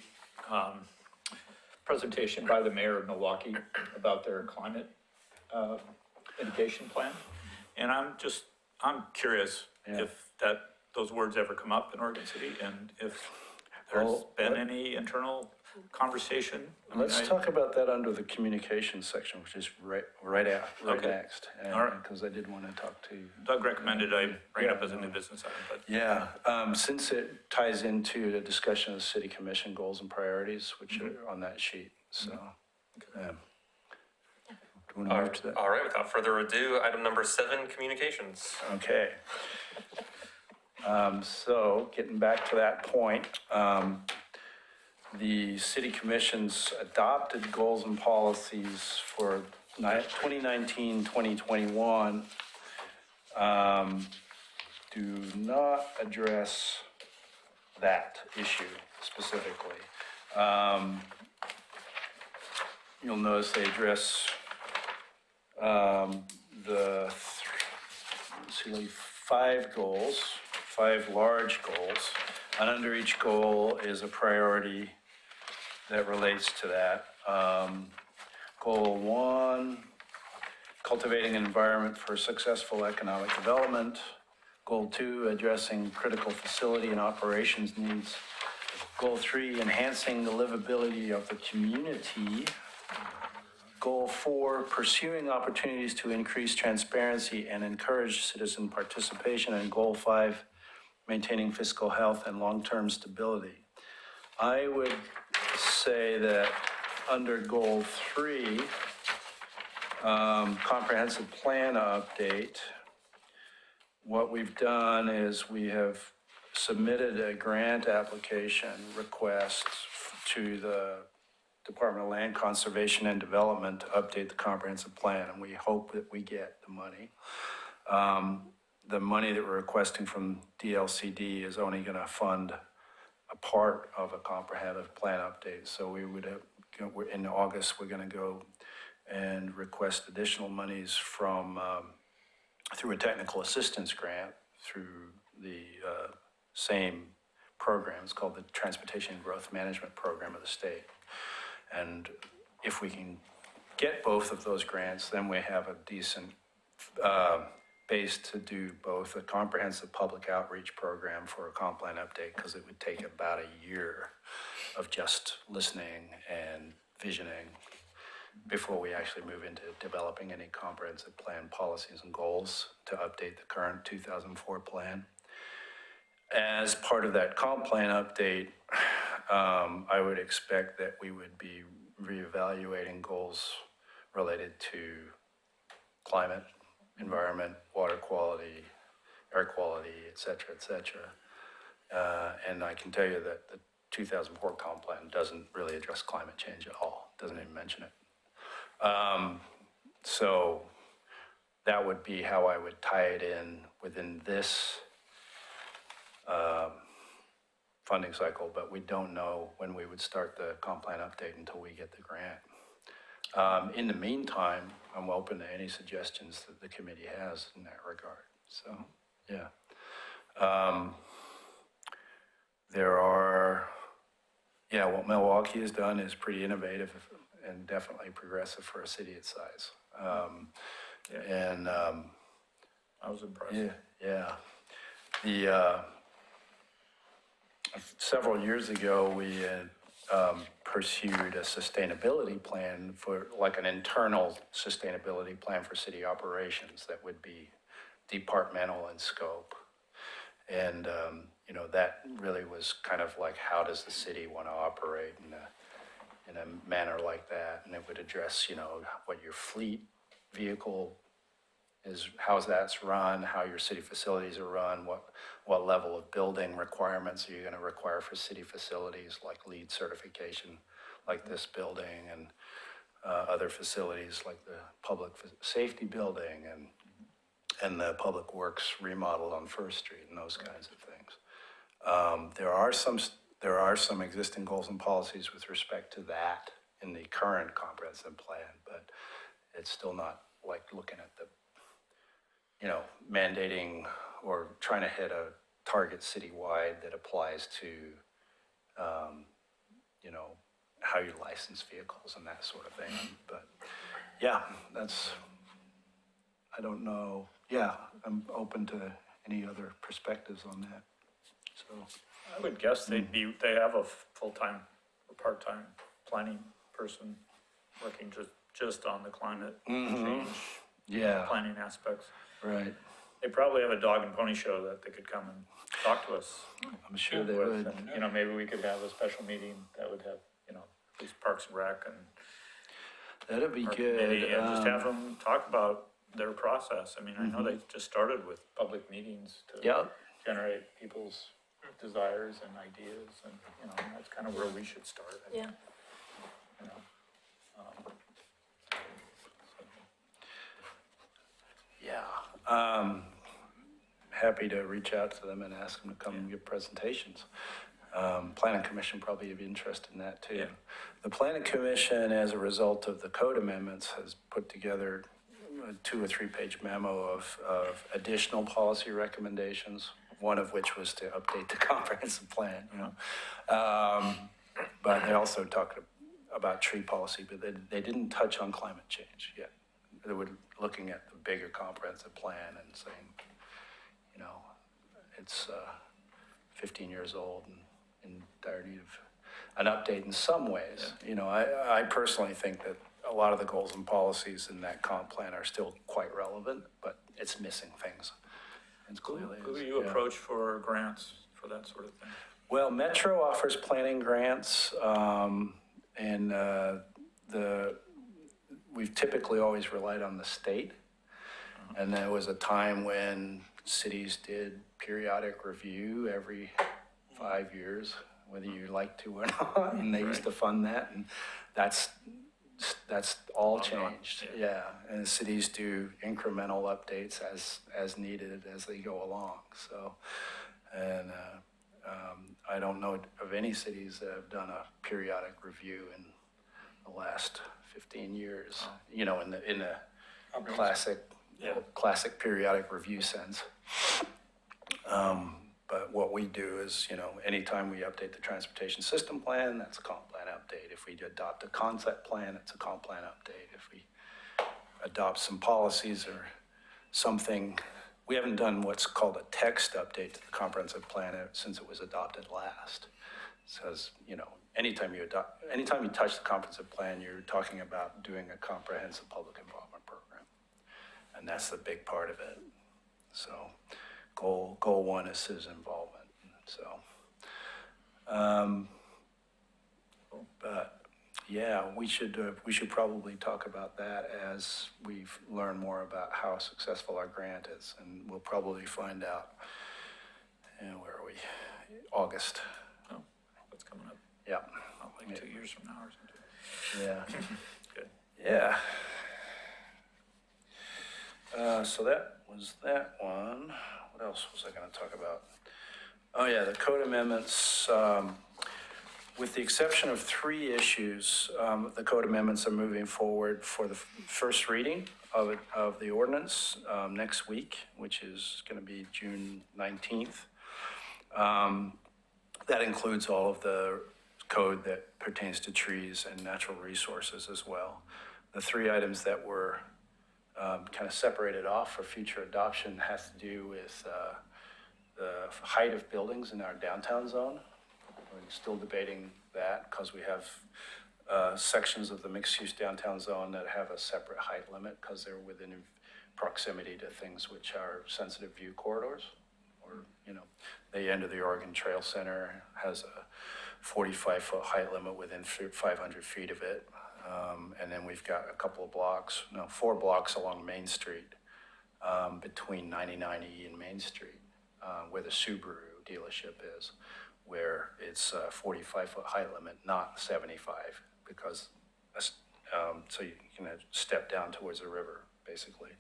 Speaker 6: presentation by the mayor of Milwaukee about their climate mitigation plan. And I'm curious
Speaker 1: Yeah.
Speaker 6: if those words ever come up in Oregon City, and if there's
Speaker 1: Well,
Speaker 6: been any internal conversation. I mean,
Speaker 1: Let's talk about that under the communications section, which is right
Speaker 6: Okay.
Speaker 1: next.
Speaker 6: All right.
Speaker 1: Because I did want to talk to you.
Speaker 6: Doug recommended I bring it up as a new business item, but
Speaker 1: Yeah, since it ties into the discussion of the city commission goals and priorities, which are on that sheet, so. yeah. Do you want to move to that?
Speaker 2: All right, without further ado, item number 7, communications.
Speaker 1: Okay. So getting back to that point, the city commission's adopted goals and policies for 2019, 2021 do not address that issue specifically. You'll notice they address five large goals, and under each goal is a priority that relates to that. Goal 1, cultivating an environment for successful economic development. Goal 2, addressing critical facility and operations needs. Goal 3, enhancing the livability of the community. Goal 4, pursuing opportunities to increase transparency and encourage citizen participation. And Goal 5, maintaining fiscal health and long-term stability. I would say that under Goal 3, comprehensive plan update, what we've done is we have submitted a grant application request to the Department of Land Conservation and Development to update the comprehensive plan, and we hope that we get the money. The money that we're requesting from DLCD is only going to fund a part of a comprehensive plan update. So we would have, in August, we're going to go and request additional monies from, through a technical assistance grant through the same program. It's called the Transportation and Growth Management Program of the state. And if we can get both of those grants, then we have a decent base to do both a comprehensive public outreach program for a comp plan update, because it would take about a year of just listening and visioning before we actually move into developing any comprehensive plan policies and goals to update the current 2004 plan. As part of that comp plan update, I would expect that we would be reevaluating goals related to climate, environment, water quality, air quality, et cetera, and I can tell you that the 2004 comp plan doesn't really address climate change at all, doesn't even mention it. So that would be how I would tie it in within this funding cycle, but we don't know when we would start the comp plan update until we get the grant. In the meantime, I'm open to any suggestions that the committee has in that regard. So, yeah. What Milwaukee has done is pretty innovative and definitely progressive for a city its size.
Speaker 6: I was impressed.
Speaker 1: Several years ago, we had pursued a sustainability plan for, like an internal sustainability plan for city operations that would be departmental in scope. And, that really was kind of like, how does the city want to operate in a manner like that? And it would address, what your fleet vehicle is, how's that's run, how your city facilities are run, what level of building requirements are you going to require for city facilities, like LEED certification, like this building, and other facilities like the public safety building and the public works remodel on First Street and those kinds of things. There are some existing goals and policies with respect to that in the current comprehensive plan, but it's still not like looking at the, mandating or trying to hit a target citywide that applies to, how you license vehicles and that sort of thing. But yeah, I don't know. Yeah, I'm open to any other perspectives on that. So,
Speaker 6: I would guess they have a full-time or part-time planning person working just on the climate change
Speaker 1: yeah,
Speaker 6: planning aspects.
Speaker 1: right.
Speaker 6: They probably have a dog and pony show that they could come and talk to us
Speaker 1: I'm sure they
Speaker 6: with.
Speaker 1: would.
Speaker 6: And, maybe we could have a special meeting that would have, at least Parks and Rec and
Speaker 1: That'd be
Speaker 6: our
Speaker 1: good.
Speaker 6: committee and just have them talk about their process. I mean, I know they just started with public meetings to
Speaker 1: Yeah,
Speaker 6: generate people's desires and ideas, and, you know, that's kind of where we should start. I think,
Speaker 4: Yeah.
Speaker 6: you know.
Speaker 1: yeah. Happy to reach out to them and ask them to come and give presentations. Planning Commission probably would be interested in that too.
Speaker 6: Yeah.
Speaker 1: The Planning Commission, as a result of the code amendments, has put together a 2 or 3 page memo of additional policy recommendations, one of which was to update the comprehensive plan, you know. But they also talked about tree policy, but they didn't touch on climate change yet. They were looking at the bigger comprehensive plan and saying, you know, it's 15 years old and in dire need of an update in some ways. You know, I personally think that a lot of the goals and policies in that comp plan are still quite relevant, but it's missing things. It's clearly
Speaker 6: Who
Speaker 1: is,
Speaker 6: do you
Speaker 1: yeah.
Speaker 6: approach for grants for that sort of thing?
Speaker 1: Well, Metro offers planning grants, and we've typically always relied on the state. And there was a time when cities did periodic review every 5 years, whether you like to or not, and they used to fund that, and that's all
Speaker 6: Long gone,
Speaker 1: changed. Yeah, and cities do incremental updates as needed as they go along. So, and I don't know of any cities that have done a periodic review in the last 15 years. You know, in the classic periodic review sense. But what we do is, you know, anytime we update the transportation system plan, that's a comp plan update. If we adopt a concept plan, it's a comp plan update. If we adopt some policies or something, we haven't done what's called a text update to the comprehensive plan since it was adopted last. Says, you know, anytime you touch the comprehensive plan, you're talking about doing a comprehensive public involvement program. And that's the big part of it. So goal one is citizen involvement. So, but yeah, we should probably talk about that as we've learned more about how successful our grant is, and we'll probably find out. And where are we? August.
Speaker 6: Oh, that's coming up,
Speaker 1: Yeah.
Speaker 6: like 2 years from now or something.
Speaker 1: Yeah.
Speaker 6: Good.
Speaker 1: Yeah. So that was that one. What else was I going to talk about? Oh, yeah, the code amendments. With the exception of 3 issues, the code amendments are moving forward for the first reading of the ordinance next week, which is going to be June 19th. That includes all of the code that pertains to trees and natural resources as well. The 3 items that were kind of separated off for future adoption has to do with the height of buildings in our downtown zone. We're still debating that because we have sections of the mixed-use downtown zone that have a separate height limit because they're within proximity to things which are sensitive view corridors. Or, you know, the end of the Oregon Trail Center has a 45-foot height limit within 500 feet of it. And then we've got a couple of 4 blocks along Main Street between 99E and Main Street where the Subaru dealership is, where it's a 45-foot height limit, not 75, because so you can step down towards the river, basically.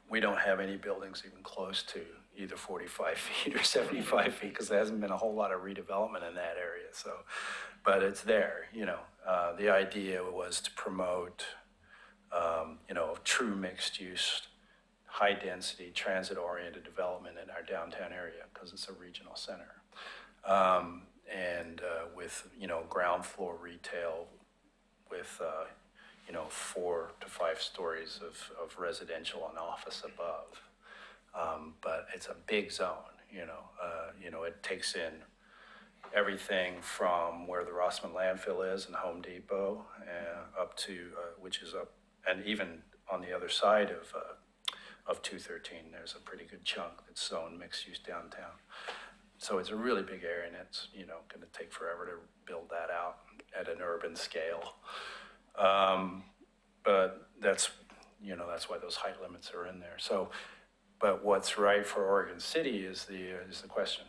Speaker 1: We don't have any buildings even close to either 45 feet or 75 feet because there hasn't been a whole lot of redevelopment in that area. So, but it's there, you know. The idea was to promote, you know, true mixed use, high density, transit oriented development in our downtown area because it's a regional center. And with, you know, ground floor retail with, you know, 4 to 5 stories of residential and office above. But it's a big zone, you know, it takes in everything from where the Rossman landfill is and Home Depot up to, which is up, and even on the other side of 213, there's a pretty good chunk that's zoned mixed use downtown. So it's a really big area and it's, you know, going to take forever to build that out at an urban scale. But that's, that's why those height limits are in there. So, but what's right for Oregon City is the question,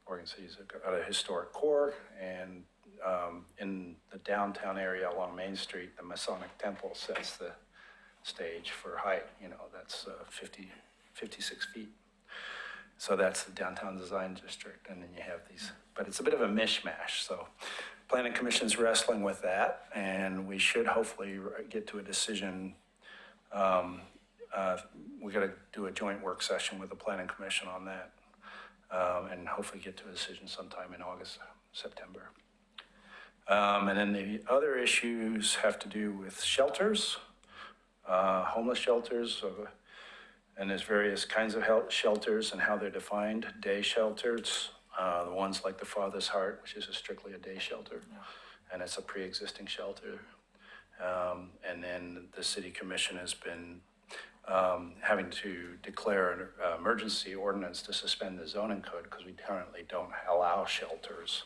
Speaker 1: Oregon City's got a historic core, and in the downtown area along Main Street, the Masonic Temple sets the stage for height, that's 56 feet. So that's the downtown design district, and then you have these, but it's a bit of a mishmash, so Planning Commission's wrestling with that, and we should hopefully get to a decision. We got to do a joint work session with the Planning Commission on that, and hopefully get to a decision sometime in August, September. And then the other issues have to do with shelters, homeless shelters, and there's various kinds of shelters and how they're defined. Day shelters, the ones like the Father's Heart, which is strictly a day shelter, and it's a pre-existing shelter. And then the City Commission has been having to declare an emergency ordinance to suspend the zoning code because we currently don't allow shelters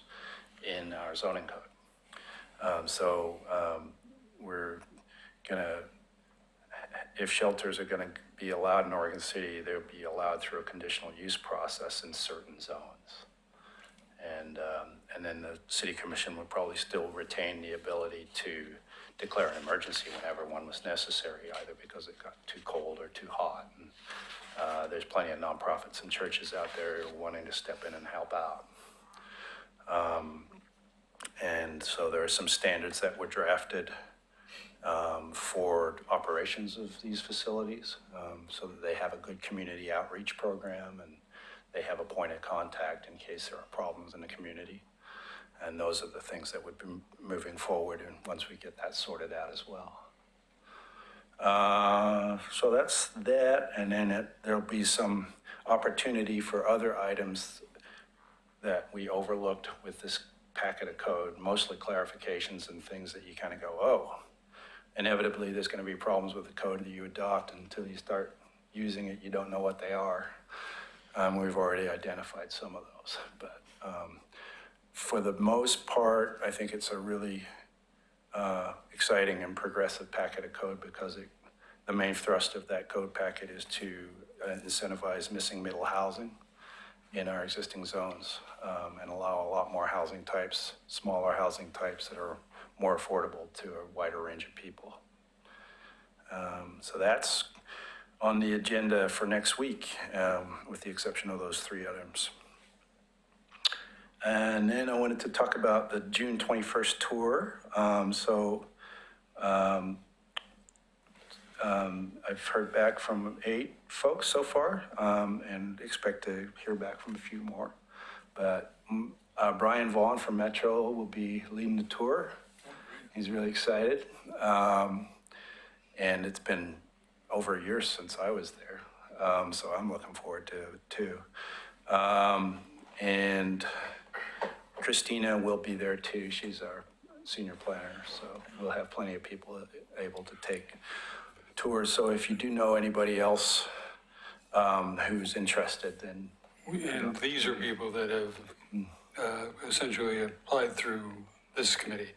Speaker 1: in our zoning code. So we're gonna, if shelters are gonna be allowed in Oregon City, they'll be allowed through a conditional use process in certain zones. And then the City Commission would probably still retain the ability to declare an emergency whenever one was necessary, either because it got too cold or too hot. And there's plenty of nonprofits and churches out there wanting to step in and help out. And so there are some standards that were drafted for operations of these facilities, so that they have a good community outreach program and they have a point of contact in case there are problems in the community. And those are the things that would be moving forward, and once we get that sorted out as well. So that's that, and then there'll be some opportunity for other items that we overlooked with this packet of code, mostly clarifications and things that you kind of go, oh, inevitably there's going to be problems with the code that you adopt, and until you start using it, you don't know what they are. We've already identified some of those, but for the most part, I think it's a really exciting and progressive packet of code because the main thrust of that code packet is to incentivize missing middle housing in our existing zones, and allow a lot more housing types, smaller housing types that are more affordable to a wider range of people. So that's on the agenda for next week, with the exception of those three items. And then I wanted to talk about the June 21st tour. I've heard back from 8 folks so far, and expect to hear back from a few more. But Brian Vaughn from Metro will be leading the tour. He's really excited. And it's been over a year since I was there, so I'm looking forward to it too. And Christina will be there too. She's our senior planner, so we'll have plenty of people able to take tours. So if you do know anybody else who's interested, then
Speaker 3: And these are people that have essentially applied through this committee.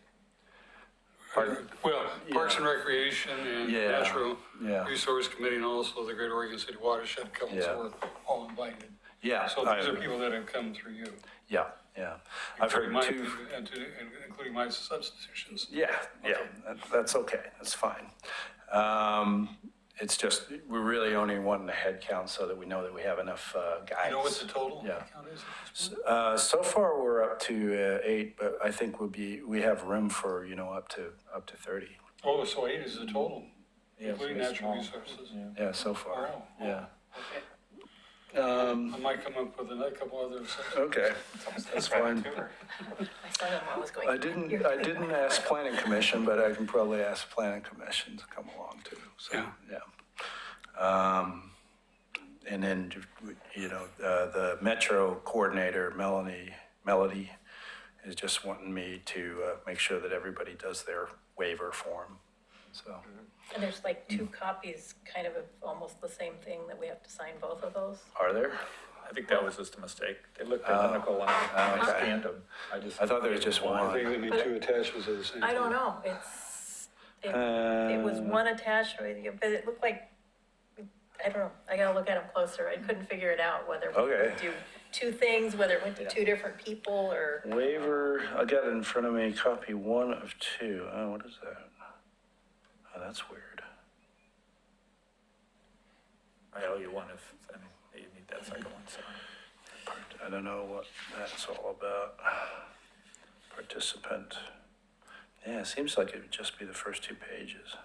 Speaker 1: Pardon?
Speaker 3: Well, Parks and Recreation and
Speaker 1: Yeah.
Speaker 3: Natural
Speaker 1: Yeah.
Speaker 3: Resource Committee, and also the Great Oregon City Watershed Council
Speaker 1: Yeah.
Speaker 3: were all invited.
Speaker 1: yeah,
Speaker 3: So these are people that have come through you.
Speaker 1: yeah. I've heard
Speaker 3: including
Speaker 1: two.
Speaker 3: including my substitutions.
Speaker 1: Yeah, that's okay, that's fine. It's just, we're really only wanting the head count so that we know that we have enough guides.
Speaker 3: You know what the total
Speaker 1: Yeah.
Speaker 3: count is at this point?
Speaker 1: So far, we're up to 8, but I think we have room for, up to 30.
Speaker 3: Oh, so 8 is the total,
Speaker 6: Yeah,
Speaker 3: including
Speaker 6: it's
Speaker 3: natural
Speaker 6: small.
Speaker 3: resources.
Speaker 1: Yeah, so far,
Speaker 3: Wow.
Speaker 1: yeah.
Speaker 3: I might come up with a couple others.
Speaker 1: Okay, that's fine.
Speaker 4: My son-in-law was going.
Speaker 1: I didn't ask planning commission, but I can probably ask planning commission to come along too, so, yeah. And then, the Metro coordinator, Melody, is just wanting me to make sure that everybody does their waiver form, so.
Speaker 4: And there's like 2 copies, kind of almost the same thing that we have to sign both of those.
Speaker 1: Are there?
Speaker 6: I think that was just a mistake. They looked identical and I
Speaker 1: okay.
Speaker 6: scanned them.
Speaker 1: I thought there was just
Speaker 3: I
Speaker 1: one.
Speaker 3: think they made two attachments at the same time.
Speaker 4: I don't know, it was one attached, but it looked like, I don't know, I gotta look at them closer, I couldn't figure it out whether we
Speaker 1: Okay.
Speaker 4: could do two things, whether it went to two different people, or,
Speaker 1: Waiver, I got it in front of me, copy 1 of 2. Oh, what is that? Oh, that's weird.
Speaker 6: I owe you one if you need that second one, sorry.
Speaker 1: I don't know what that's all about. Participant. Yeah, it seems like it would just be the first 2 pages.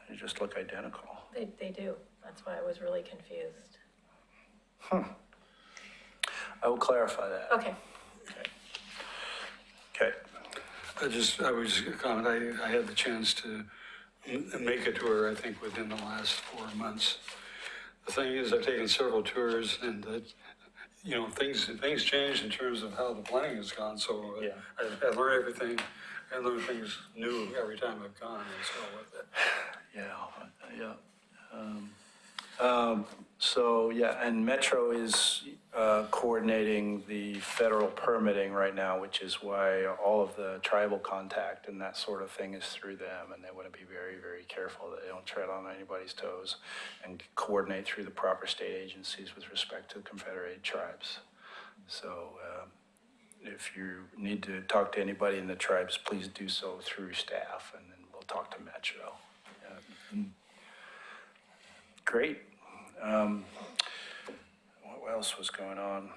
Speaker 1: They just look identical.
Speaker 4: they do, that's why I was really confused.
Speaker 1: I will clarify that.
Speaker 4: Okay,
Speaker 1: Okay.
Speaker 3: I was just comment, I had the chance to make a tour, I think, within the last 4 months. The thing is, I've taken several tours and that, you know, things change in terms of how the planning has gone, so
Speaker 6: Yeah.
Speaker 3: I learn everything, I learn things new every time I've gone, and so with it.
Speaker 1: Yeah. So, yeah, and Metro is coordinating the federal permitting right now, which is why all of the tribal contact and that sort of thing is through them. And they want to be very, very careful that they don't tread on anybody's toes and coordinate through the proper state agencies with respect to confederated tribes. So if you need to talk to anybody in the tribes, please do so through staff, and then we'll talk to Metro. Great. What else was going on?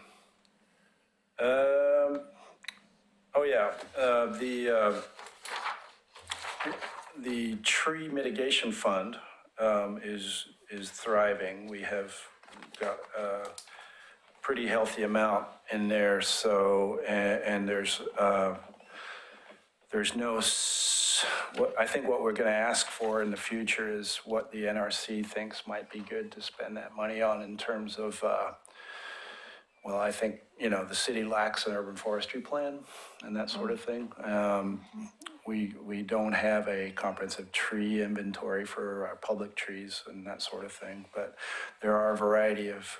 Speaker 1: The tree mitigation fund is thriving. We have got a pretty healthy amount in there. So and there's no. I think what we're going to ask for in the future is what the NRC thinks might be good to spend that money on in terms of, well, I think, the city lacks an urban forestry plan and that sort of thing. We don't have a comprehensive tree inventory for our public trees and that sort of thing, but there are a variety of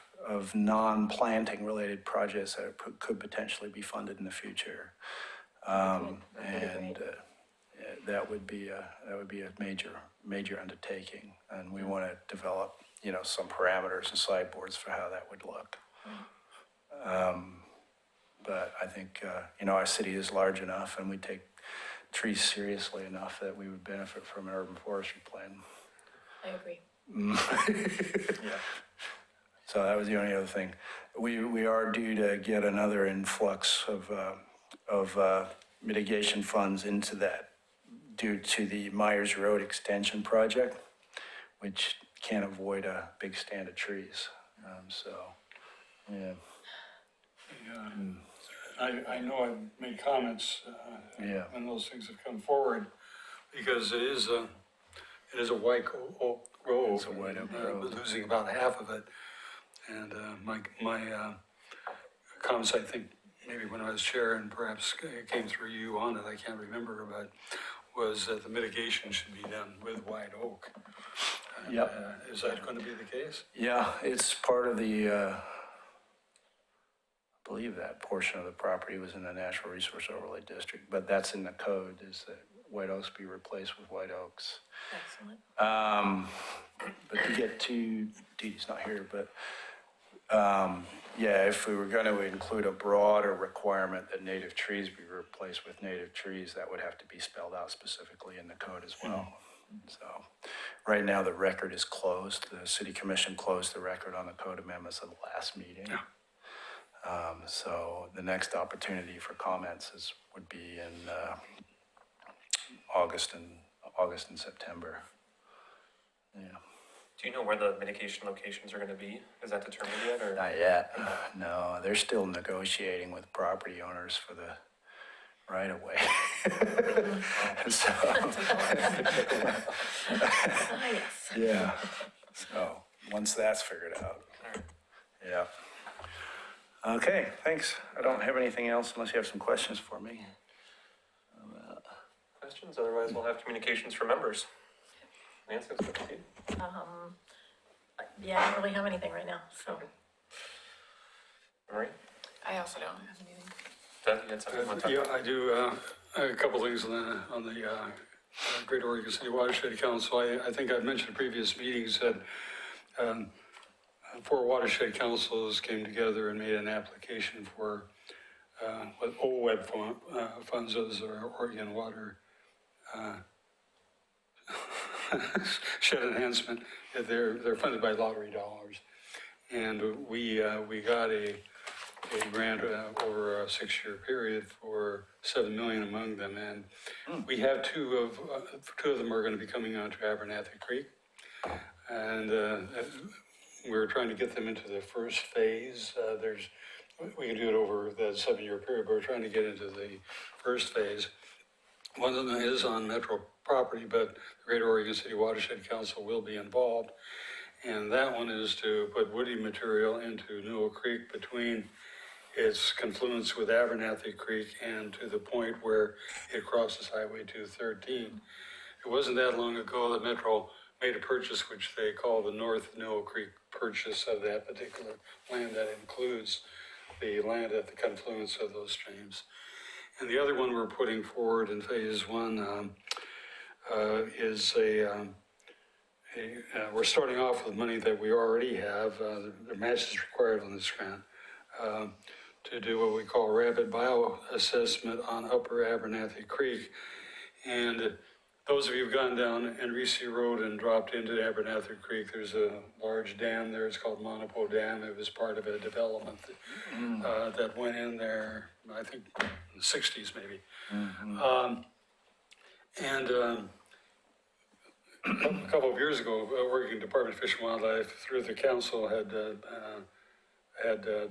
Speaker 1: non-planting related projects that could potentially be funded in the future. That would be a major undertaking, and we want to develop, some parameters and sideboards for how that would look. But I think, our city is large enough, and we take trees seriously enough that we would benefit from an urban forestry plan.
Speaker 4: I agree.
Speaker 6: Yeah.
Speaker 1: So that was the only other thing. We are due to get another influx of mitigation funds into that, due to the Myers Road Extension Project, which can't avoid a big stand of trees. Yeah.
Speaker 3: I know I've made comments
Speaker 1: Yeah.
Speaker 3: when those things have come forward, because it is a white oak grove.
Speaker 1: It's a white oak grove.
Speaker 3: We're losing about half of it. And my comments, I think, maybe when I was chair, and perhaps it came through you on it, I can't remember, but was that the mitigation should be done with white oak. And,
Speaker 1: Yep.
Speaker 3: Is that going to be the case?
Speaker 1: Yeah, it's part of the, I believe that portion of the property was in the Natural Resource Overlay District, but that's in the code, is that white oaks be replaced with white oaks.
Speaker 4: Excellent.
Speaker 1: But to get to, Dee Dee's not here, but, yeah, if we were going to include a broader requirement that native trees be replaced with native trees, that would have to be spelled out specifically in the code as well. So, right now, the record is closed. The city commission closed the record on the code amendments at the last meeting. So the next opportunity for comments would be in August and September. Yeah.
Speaker 2: Do you know where the mitigation locations are going to be? Is that determined yet, or?
Speaker 1: Not yet. No, they're still negotiating with property owners for the right of way. So,
Speaker 4: Ah, yes.
Speaker 1: yeah. So once that's figured out. Yeah. Okay, thanks. I don't have anything else unless you have some questions for me.
Speaker 2: Questions? Otherwise, we'll have communications from members. Nancy, it's good to see you.
Speaker 4: Yeah, I don't really have anything right now, so.
Speaker 2: Marie?
Speaker 7: I also don't have anything.
Speaker 2: Doug, you had something you want to talk
Speaker 3: Yeah,
Speaker 2: about?
Speaker 3: I do, a couple things on the Great Oregon City Watershed Council. I think I've mentioned in previous meetings that um, 4 watershed councils came together and made an application for what OWEB funds, those are Oregon Water Shed Enhancement. They're funded by lottery dollars. And we got a grant over a 6-year period for $7 million among them. And we have two of them are going to be coming onto Abernathy Creek. And we're trying to get them into the first phase. We can do it over the 7-year period, but we're trying to get into the first phase. One of them is on Metro property, but the Great Oregon City Watershed Council will be involved. And that one is to put woody material into Newell Creek between its confluence with Abernathy Creek and to the point where it crosses Highway 213. It wasn't that long ago that Metro made a purchase which they call the North Newell Creek purchase of that particular land that includes the land at the confluence of those streams. And the other one we're putting forward in phase 1 is we're starting off with money that we already have. The match is required on this grant to do what we call rapid bioassessment on Upper Abernathy Creek. And those of you who've gone down Enrici Road and dropped into Abernathy Creek, there's a large dam there. It's called Monopo Dam. It was part of a development that went in there, I think, in the 60s maybe. A couple of years ago, working Department of Fish and Wildlife through the council had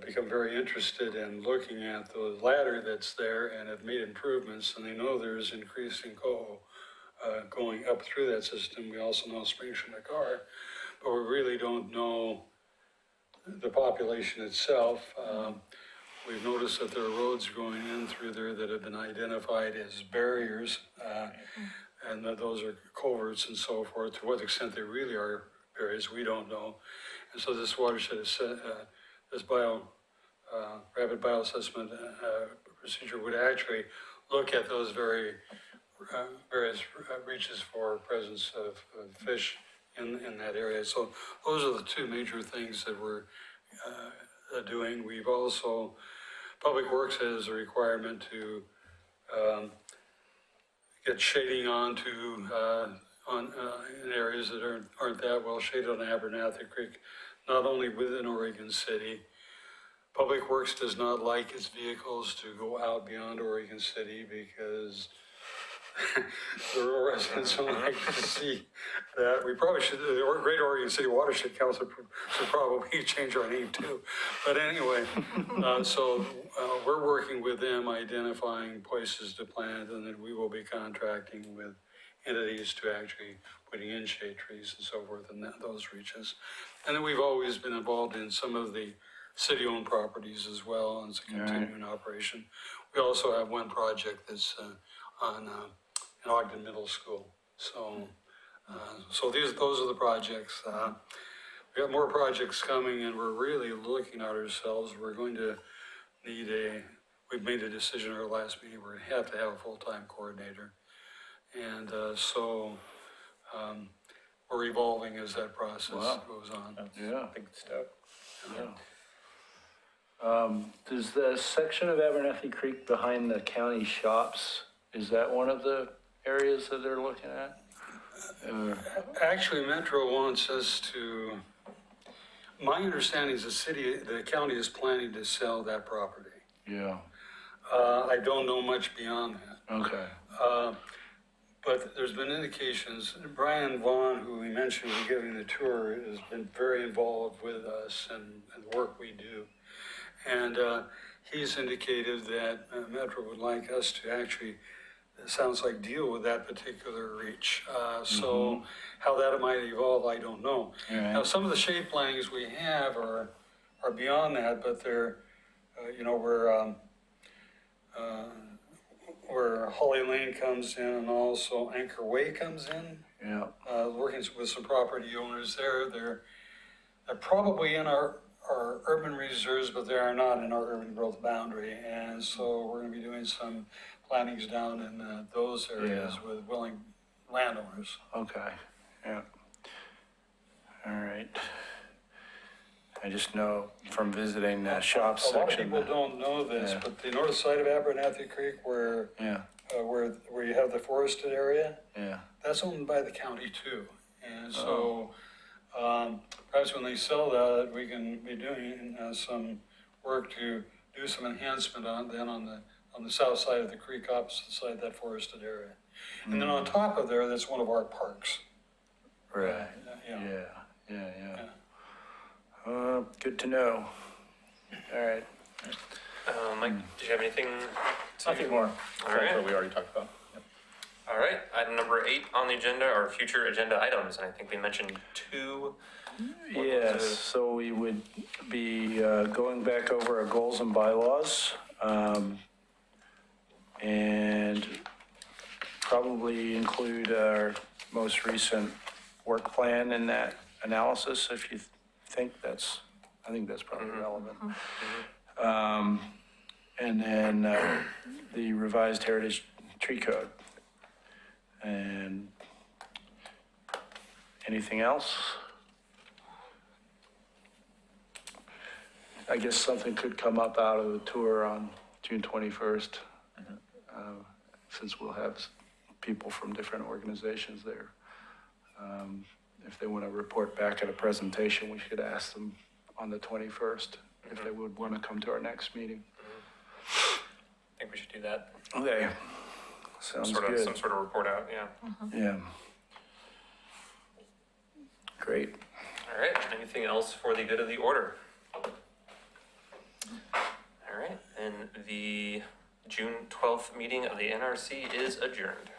Speaker 3: become very interested in looking at the ladder that's there and have made improvements, and they know there's increasing coho going up through that system. We also know Spring Shinnecock, but we really don't know the population itself. We've noticed that there are roads going in through there that have been identified as barriers, and that those are culverts and so forth. To what extent they really are barriers, we don't know. And so this watershed is this rapid bioassessment procedure would actually look at those various reaches for presence of fish in that area. So those are the two major things that we're doing. We've also, Public Works has a requirement to get shading onto in areas that aren't that well shaded on Abernathy Creek, not only within Oregon City. Public Works does not like its vehicles to go out beyond Oregon City because the rural residents don't like to see that. We probably should, the Great Oregon City Watershed Council should probably change our name too. But anyway, so we're working with them, identifying places to plant, and then we will be contracting with entities to actually putting in shade trees and so forth in those reaches. And then we've always been involved in some of the city-owned properties as well, and it's a continuing operation. We also have one project that's in Ogden Middle School. So, those are the projects. We got more projects coming, and we're really looking at ourselves. We're going to need we've made a decision at our last meeting, we're going to have a full-time coordinator. And we're evolving as that process goes on.
Speaker 1: Yeah.
Speaker 6: Big step.
Speaker 1: Does the section of Abernathy Creek behind the county shops, is that one of the areas that they're looking at?
Speaker 3: Actually, Metro wants us to, my understanding is the county is planning to sell that property.
Speaker 1: Yeah,
Speaker 3: I don't know much beyond that.
Speaker 1: okay.
Speaker 3: But there's been indications, Brian Vaughn, who we mentioned was giving the tour, has been very involved with us and the work we do. And he's indicated that Metro would like us to actually, it sounds like, deal with that particular reach. So how that might evolve, I don't know.
Speaker 1: Right.
Speaker 3: Now, some of the shade plantings we have are beyond that, but they're, where Holly Lane comes in and also Anchor Way comes in.
Speaker 1: Yeah.
Speaker 3: Working with some property owners there. They're probably in our are urban reserves, but they are not in our urban growth boundary. And so we're gonna be doing some plantings down in those areas
Speaker 1: Yeah.
Speaker 3: with willing landowners.
Speaker 1: Okay, yeah. All right. I just know from visiting the shop
Speaker 3: A lot of
Speaker 1: section.
Speaker 3: people don't know this,
Speaker 1: Yeah.
Speaker 3: but the north side of Abernathy Creek where,
Speaker 1: Yeah,
Speaker 3: where you have the forested area,
Speaker 1: yeah,
Speaker 3: that's owned by the county too. And so, perhaps when they sell that, we can be doing some work to do some enhancement on the south side of the creek, opposite side of that forested area. And then on top of there, that's one of our parks.
Speaker 1: right,
Speaker 3: Yeah.
Speaker 1: yeah. Good to know. All right.
Speaker 2: Mike, did you have anything?
Speaker 6: Nothing more.
Speaker 2: All right.
Speaker 6: What we already talked about. Yep.
Speaker 2: All right, item number 8 on the agenda are future agenda items, and I think we mentioned 2.
Speaker 1: Yes, so we would be going back over our goals and bylaws, and probably include our most recent work plan in that analysis, if you think I think that's probably relevant. And then the revised heritage tree code. And anything else? I guess something could come up out of the tour on June 21st, since we'll have people from different organizations there. If they want to report back at a presentation, we should ask them on the 21st if they would want to come to our next meeting.
Speaker 2: I think we should do that.
Speaker 1: Okay, sounds
Speaker 2: Some
Speaker 1: good.
Speaker 2: sort of report out, yeah.
Speaker 1: Yeah. Great.
Speaker 2: All right, anything else for the good of the order? All right, and the June 12th meeting of the NRC is adjourned.